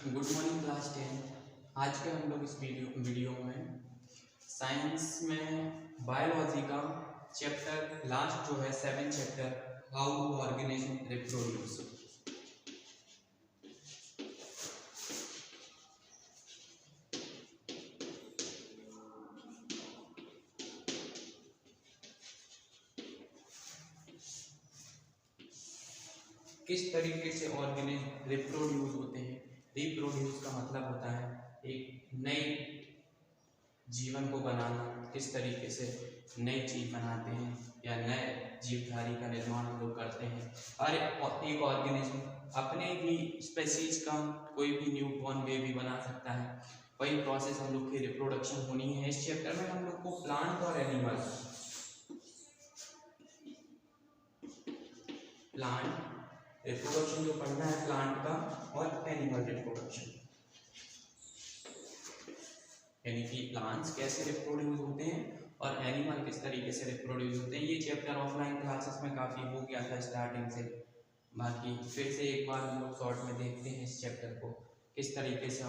Good morning class 10। आज के हम लोग इस वीडियो में साइंस में बायोलॉजी का चैप्टर लास्ट जो है 7 चैप्टर हाउ ऑर्गेनिज्म रिप्रोड्यूस। किस तरीके से ऑर्गेनिज्म रिप्रोड्यूस होते हैं। रिप्रोड्यूस का मतलब होता है एक नई जीवन को बनाना, किस तरीके से नई चीज बनाते हैं या नए जीवधारी का निर्माण हम लोग करते हैं। और एक ऑर्गेनिज्म अपने ही स्पेसीज का कोई भी न्यू बॉर्न बेबी बना सकता है। वही प्रोसेस हम लोग की रिप्रोडक्शन होनी है। इस चैप्टर में हम लोग को प्लांट और एनिमल, प्लांट रिप्रोडक्शन जो पढ़ना है प्लांट का, और एनिमल रिप्रोडक्शन यानी कि प्लांट्स कैसे रिप्रोड्यूस होते हैं और एनिमल किस तरीके से रिप्रोड्यूस होते हैं। ये चैप्टर ऑफलाइन क्लासेस में काफ़ी हो गया था स्टार्टिंग से। बाकी फिर से एक बार हम लोग शॉर्ट में देखते हैं इस चैप्टर को, किस तरीके से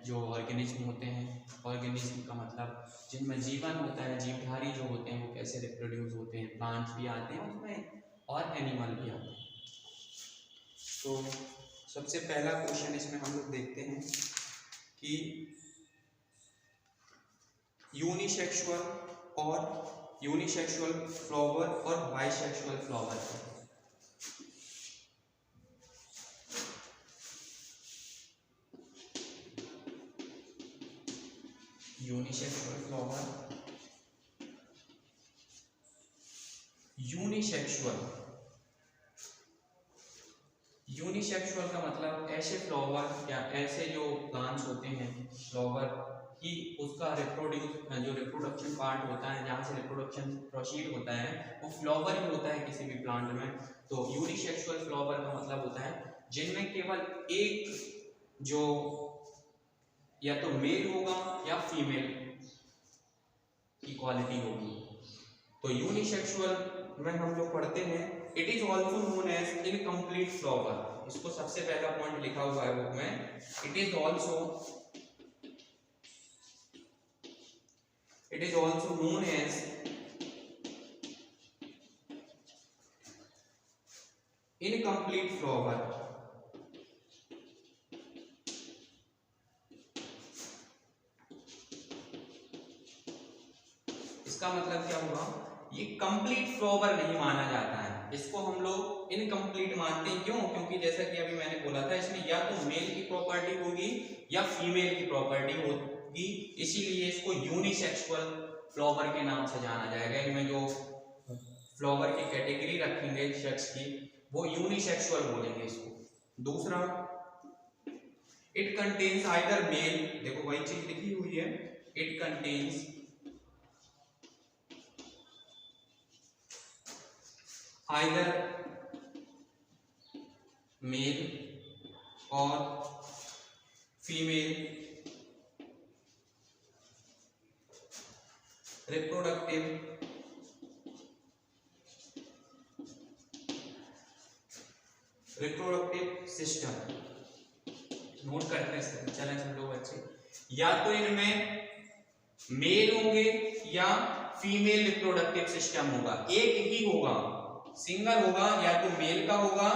जो ऑर्गेनिज्म होते हैं, ऑर्गेनिज्म का मतलब जिनमें जीवन होता है, जीवधारी जो होते हैं वो कैसे रिप्रोड्यूस होते हैं। प्लांट्स भी आते हैं उसमें और एनिमल भी आते हैं। तो सबसे पहला क्वेश्चन इसमें हम लोग देखते हैं कि यूनिसेक्सुअल फ्लावर और bisexual flower. Unisexual flower, unisexual का मतलब ऐसे फ्लावर या ऐसे जो प्लांट्स होते हैं, फ्लावर कि उसका जो रिप्रोडक्शन पार्ट होता है, जहाँ से रिप्रोडक्शन प्रोसीड होता है, वो फ्लावर ही होता है किसी भी प्लांट में। तो यूनिसेक्सुअल फ्लावर का मतलब होता है जिनमें केवल एक जो या तो मेल होगा या फीमेल की क्वालिटी होगी। तो यूनिसेक्सुअल में हम लोग पढ़ते हैं it is also known as incomplete flower. इसको सबसे पहला पॉइंट लिखा हुआ है बुक में, it is also known as incomplete flower. इसका मतलब क्या हुआ, ये कंप्लीट फ्लावर नहीं माना जाता है, इसको हम लोग इनकम्प्लीट मानते हैं। क्यों? क्योंकि जैसा कि अभी मैंने बोला था, इसमें या तो मेल की प्रॉपर्टी होगी या फीमेल की प्रॉपर्टी होगी, इसीलिए इसको यूनिसेक्सुअल फ्लावर के नाम से जाना जाएगा। इनमें जो फ्लावर की कैटेगरी रखेंगे सेक्स की, वो यूनिसेक्सुअल बोलेंगे इसको। दूसरा, इट कंटेन्स आइदर मेल, देखो वही चीज लिखी हुई है, it contains either male or female reproductive system. Note करते हैं चलें सब लोग अच्छे। या तो इनमें मेल होंगे या फीमेल रिप्रोडक्टिव सिस्टम होगा, एक ही होगा, सिंगल होगा, या तो मेल का होगा,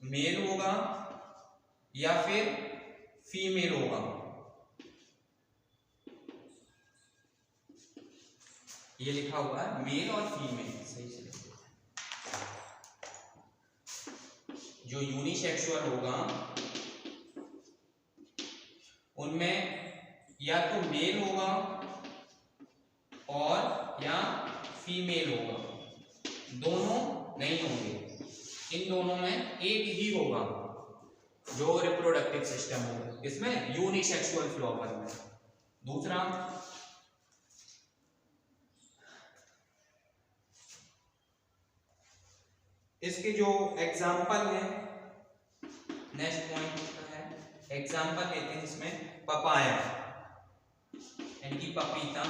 मेल होगा या फिर फीमेल होगा। ये लिखा हुआ है मेल और फीमेल, सही से जो यूनिसेक्सुअल होगा उनमें या तो मेल होगा और या फीमेल होगा, दोनों नहीं होंगे। इन दोनों में एक ही होगा जो रिप्रोडक्टिव सिस्टम होगा, इसमें यूनिसेक्सुअल फ्लावर में। दूसरा, इसके जो एग्जाम्पल है, नेक्स्ट पॉइंट है एग्जाम्पल लेते हैं इसमें पपाया यानी कि पपीता,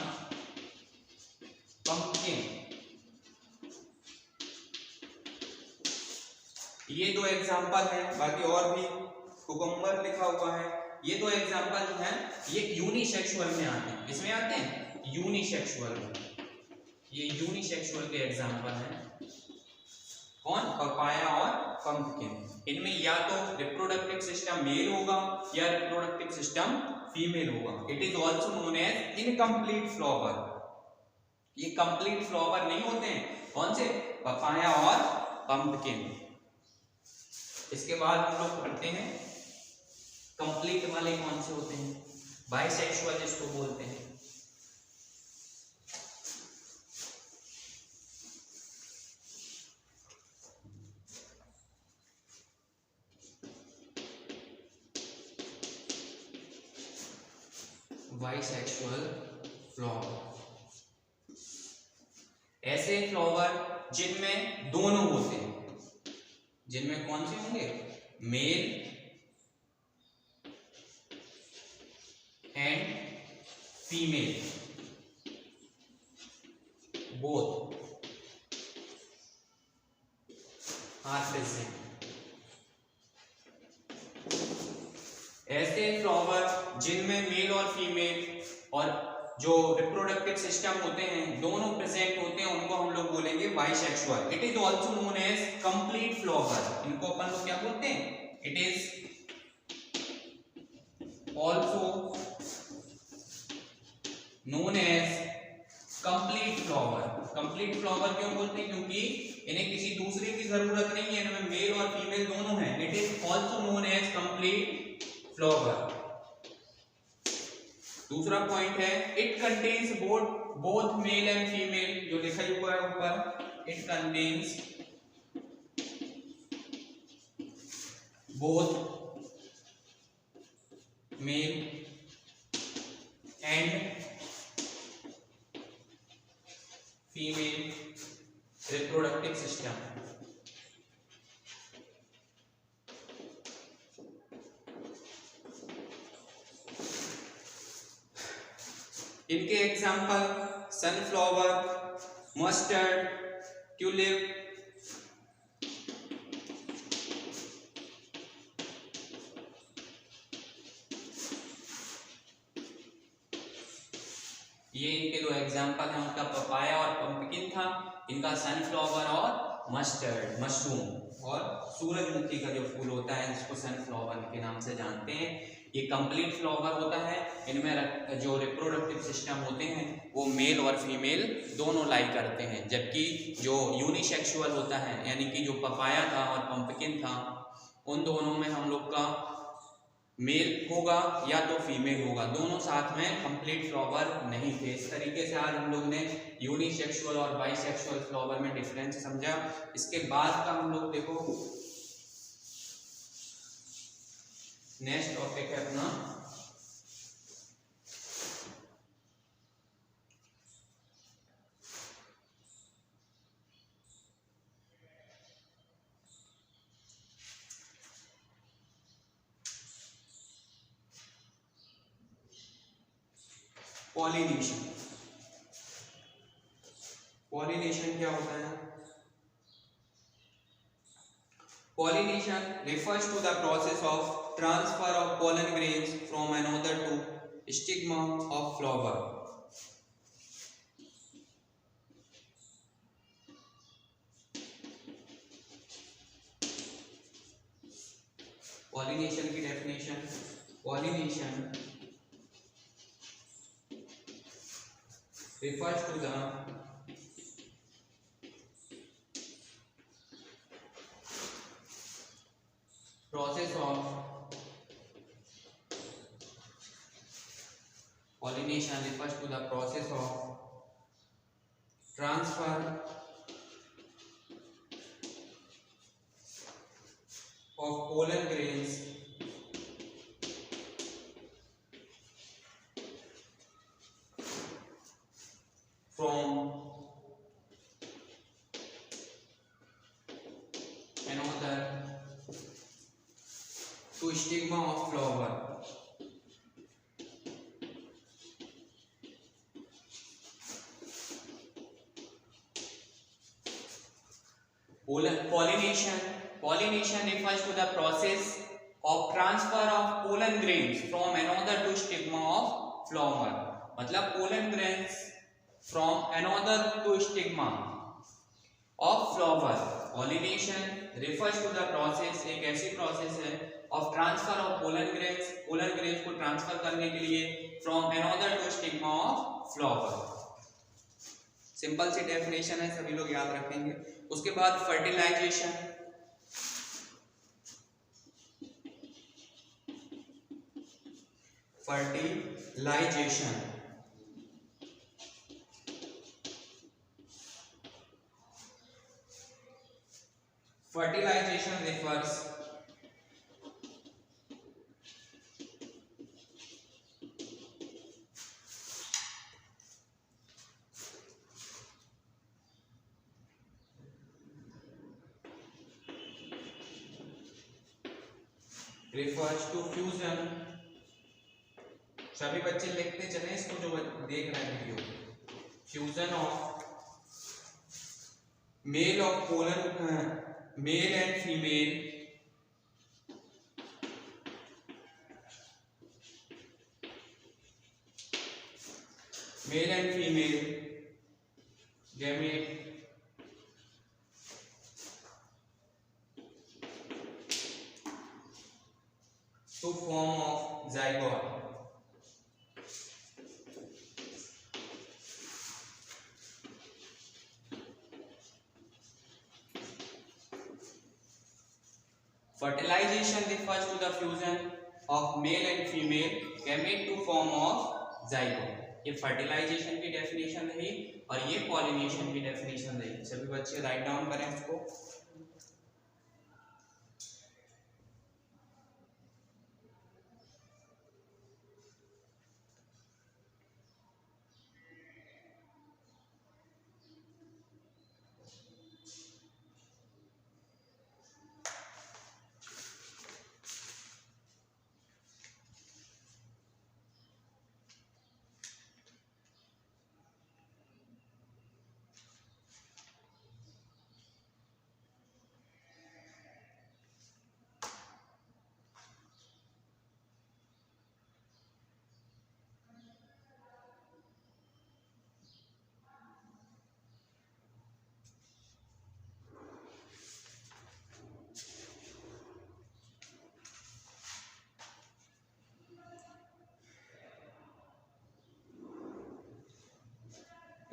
पंपकिन, ये दो एग्जाम्पल हैं। बाकी और भी कुकुम्बर लिखा हुआ है। ये दो एग्जांपल जो है ये यूनिसेक्सुअल में आते हैं। इसमें आते हैं यूनिसेक्सुअल में, ये यूनिसेक्सुअल के एग्जांपल हैं। कौन? पपाया और पंपकिन। इनमें या तो रिप्रोडक्टिव सिस्टम मेल होगा या रिप्रोडक्टिव सिस्टम फीमेल होगा। It is also known as incomplete flower. ये कंप्लीट फ्लावर नहीं होते हैं। कौन से? पपाया और पंपकिन। इसके बाद हम लोग पढ़ते हैं कंप्लीट वाले कौन से होते हैं? बाइसेक्सुअल जिसको बोलते हैं। बाइसेक्सुअल फ्लावर ऐसे फ्लावर जिनमें दोनों होते हैं। जिनमें कौन से होंगे? Male and female both are present. ऐसे फ्लावर जिनमें मेल और फीमेल और जो रिप्रोडक्टिव सिस्टम होते हैं दोनों प्रेजेंट होते हैं उनको हम लोग बोलेंगे bisexual. It is also known as complete flower. इनको अपन लोग क्या बोलते हैं? It is also known as complete flower. Complete flower क्यों बोलते हैं? क्योंकि इन्हें किसी दूसरे की जरूरत नहीं है, इनमें मेल और फीमेल दोनों हैं। It is also known as complete flower. दूसरा पॉइंट है it contains both male and female. जो लिखा हुआ है ऊपर, it contains both male and female reproductive system. इनके एग्जाम्पल सनफ्लावर, मस्टर्ड, ट्यूलिप, ये इनके दो एग्जाम्पल हैं। उनका पपाया और पंपकिन था, इनका सनफ्लावर और मस्टर्ड मशरूम और सूरजमुखी का जो फूल होता है जिसको सनफ्लावर के नाम से जानते हैं। ये कंप्लीट फ्लावर होता है। इनमें जो रिप्रोडक्टिव सिस्टम होते हैं वो मेल और फीमेल दोनों लाई करते हैं। जबकि जो यूनिसेक्सुअल होता है यानी कि जो पपाया था और पंपकिन था उन दोनों में हम लोग का मेल होगा या तो फीमेल होगा, दोनों साथ में कंप्लीट फ्लावर नहीं थे। इस तरीके से आज हम लोग ने यूनिसेक्सुअल और बाइसेक्सुअल फ्लावर में डिफरेंस समझा। इसके बाद का हम लोग देखो नेक्स्ट टॉपिक है अपना पॉलिनेशन। पॉलिनेशन क्या होता है? Pollination refers to the process of transfer of pollen grains from another to stigma of flower. Pollination की definition, pollination refers to the process of pollination refers to the process of transfer of pollen grains from another to stigma of flower. Pollination refers to the process of transfer of pollen grains from another to stigma of flower. मतलब pollen grains from another to stigma of flower. Pollination refers to the process, एक ऐसी process है of transfer of pollen grains को transfer करने के लिए from another to stigma of flower. Simple सी definition है, सभी लोग याद रखेंगे. उसके बाद fertilization. Fertilization. Fertilization refers to fusion. सभी बच्चे लिखते चले इसको जो देख रहे हैं video. Fusion of male and female gamete to form of zygote. Fertilization refers to the fusion of male and female gamete to form of zygote. ये फर्टिलाइजेशन की डेफिनेशन रही और ये पॉलिनेशन की डेफिनेशन रही. सभी बच्चे राइट डाउन करें इसको.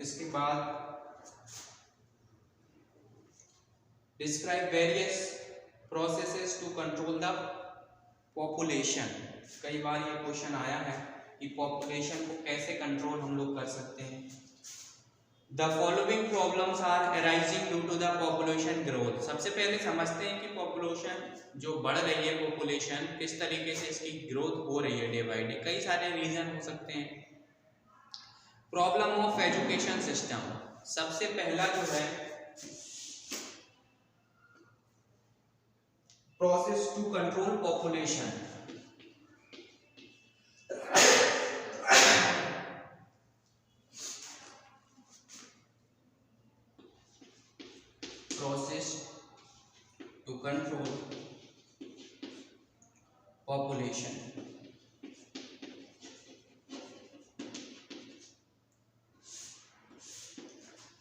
इसके बाद describe various processes to control the population. कई बार ये क्वेश्चन आया है कि पॉपुलेशन को कैसे कंट्रोल हम लोग कर सकते हैं. The following problems are arising due to the population growth. सबसे पहले समझते हैं कि पॉपुलेशन जो बढ़ रही है, पॉपुलेशन किस तरीके से इसकी ग्रोथ हो रही है डे बाय डे. कई सारे रीजन हो सकते हैं. Problem of education system. सबसे पहला जो है process to control population. Process to control population.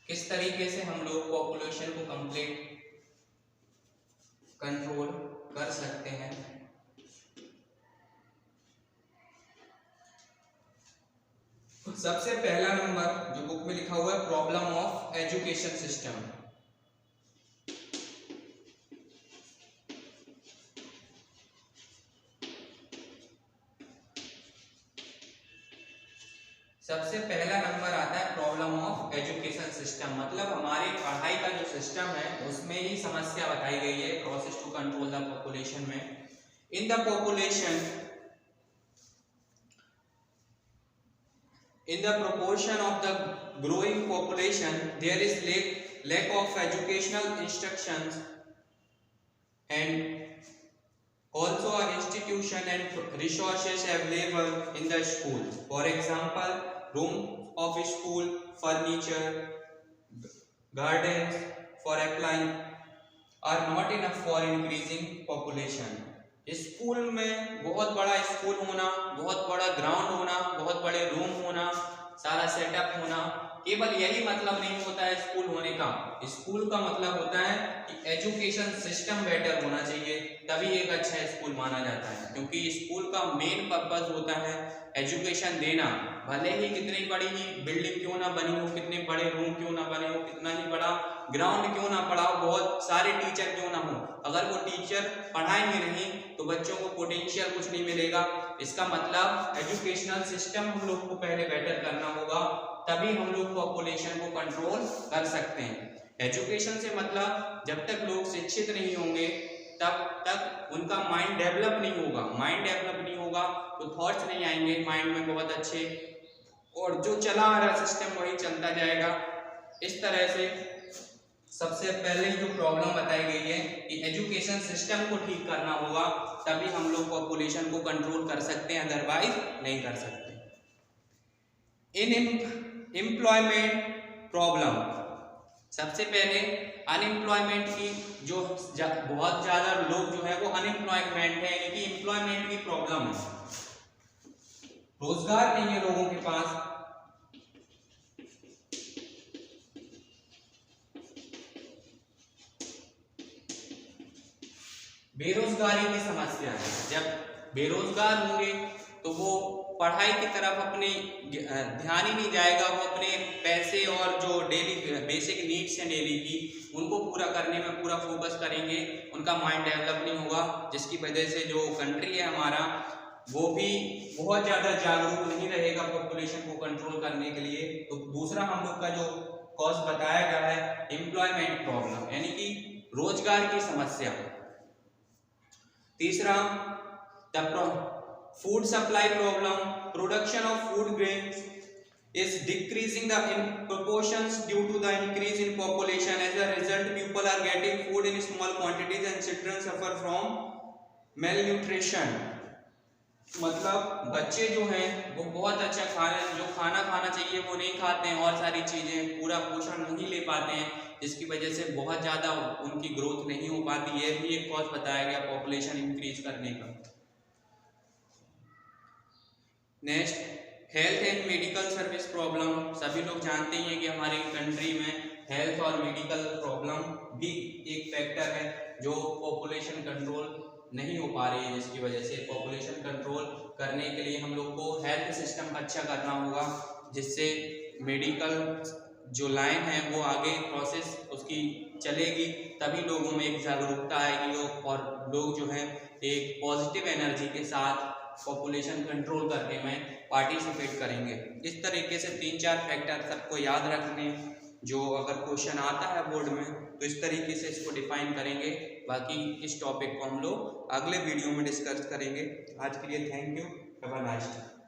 किस तरीके से हम लोग पॉपुलेशन को कंप्लीट कंट्रोल कर सकते हैं. सबसे पहला नंबर जो बुक में लिखा हुआ है, प्रॉब्लम ऑफ एजुकेशन सिस्टम. सबसे पहला नंबर आता है प्रॉब्लम ऑफ एजुकेशन सिस्टम. मतलब हमारी पढ़ाई का जो सिस्टम है उसमें ही समस्या बताई गई है process to control the population में. In the population, in the proportion of the growing population there is lack of educational instructions and also are institution and resources available in the school. For example, room of school, furniture, gardens for applying are not enough for increasing population. School में बहुत बड़ा school होना, बहुत बड़ा ground होना, बहुत बड़े room होना, सारा सेटअप होना, केवल यही मतलब नहीं होता है स्कूल होने का। स्कूल का मतलब होता है कि एजुकेशन सिस्टम बेटर होना चाहिए, तभी एक अच्छा स्कूल माना जाता है। क्योंकि स्कूल का मेन पर्पस होता है एजुकेशन देना। भले ही कितनी बड़ी ही बिल्डिंग क्यों ना बनी हो, कितने बड़े रूम क्यों ना बने हो, कितना ही बड़ा ग्राउंड क्यों ना पड़ा हो, बहुत सारे टीचर क्यों ना हो, अगर वो टीचर पढ़ाएंगे नहीं तो बच्चों को पोटेंशियल कुछ नहीं मिलेगा। इसका मतलब एजुकेशनल सिस्टम हम लोग को पहले बेटर करना होगा, तभी हम लोग पॉपुलेशन को कंट्रोल कर सकते हैं। एजुकेशन से मतलब जब तक लोग शिक्षित नहीं होंगे तब तक उनका माइंड डेवलप नहीं होगा। माइंड डेवलप नहीं होगा तो थॉट्स नहीं आएंगे माइंड में बहुत अच्छे, और जो चला आ रहा सिस्टम वही चलता जाएगा। इस तरह से सबसे पहले जो प्रॉब्लम बताई गई है कि एजुकेशन सिस्टम को ठीक करना होगा, तभी हम लोग पॉपुलेशन को कंट्रोल कर सकते हैं, अदरवाइज नहीं कर सकते। इन एम्प्लॉयमेंट प्रॉब्लम, सबसे पहले अनएम्प्लॉयमेंट की जो बहुत ज्यादा लोग जो है वो अनएम्प्लॉयमेंट है, यानी कि एम्प्लॉयमेंट की प्रॉब्लम है, रोजगार नहीं है लोगों के पास। बेरोजगारी की समस्या है, जब बेरोजगार होंगे तो वो पढ़ाई की तरफ अपने ध्यान ही नहीं जाएगा, वो अपने पैसे और जो डेली बेसिक नीड्स हैं डेली की उनको पूरा करने में पूरा फोकस करेंगे, उनका माइंड डेवलप नहीं होगा, जिसकी वजह से जो कंट्री है हमारा वो भी बहुत ज़्यादा जागरूक नहीं रहेगा पॉपुलेशन को कंट्रोल करने के लिए। तो दूसरा हम लोग का जो कॉज बताया गया है एम्प्लॉयमेंट प्रॉब्लम, यानी कि रोजगार की समस्या। तीसरा the food supply problem, production of food grains is decreasing the in proportions due to the increase in population. As a result, people are getting food in small quantities and children suffer from malnutrition. मतलब बच्चे जो हैं वो बहुत अच्छा जो खाना खाना चाहिए वो नहीं खाते हैं, और सारी चीजें पूरा पोषण नहीं ले पाते हैं, जिसकी वजह से बहुत ज्यादा उनकी ग्रोथ नहीं हो पाती है। भी एक कॉज बताया गया पॉपुलेशन इंक्रीज करने का। Next, health and medical service problem. सभी लोग जानते हैं कि हमारी कंट्री में हेल्थ और मेडिकल प्रॉब्लम भी एक फैक्टर है जो पॉपुलेशन कंट्रोल नहीं हो पा रही है, जिसकी वजह से पॉपुलेशन कंट्रोल करने के लिए हम लोग को हेल्थ सिस्टम अच्छा करना होगा, जिससे मेडिकल जो लाइन है वो आगे प्रोसेस उसकी चलेगी, तभी लोगों में एक जागरूकता आएगी और लोग जो है एक पॉजिटिव एनर्जी के साथ पॉपुलेशन कंट्रोल करने में पार्टिसिपेट करेंगे। इस तरीके से 3-4 फैक्टर सबको याद रखने, जो अगर क्वेश्चन आता है बोर्ड में तो इस तरीके से इसको डिफाइन करेंगे। बाकी इस टॉपिक को हम लोग अगले वीडियो में डिस्कस करेंगे। आज के लिए thank you, have a nice day.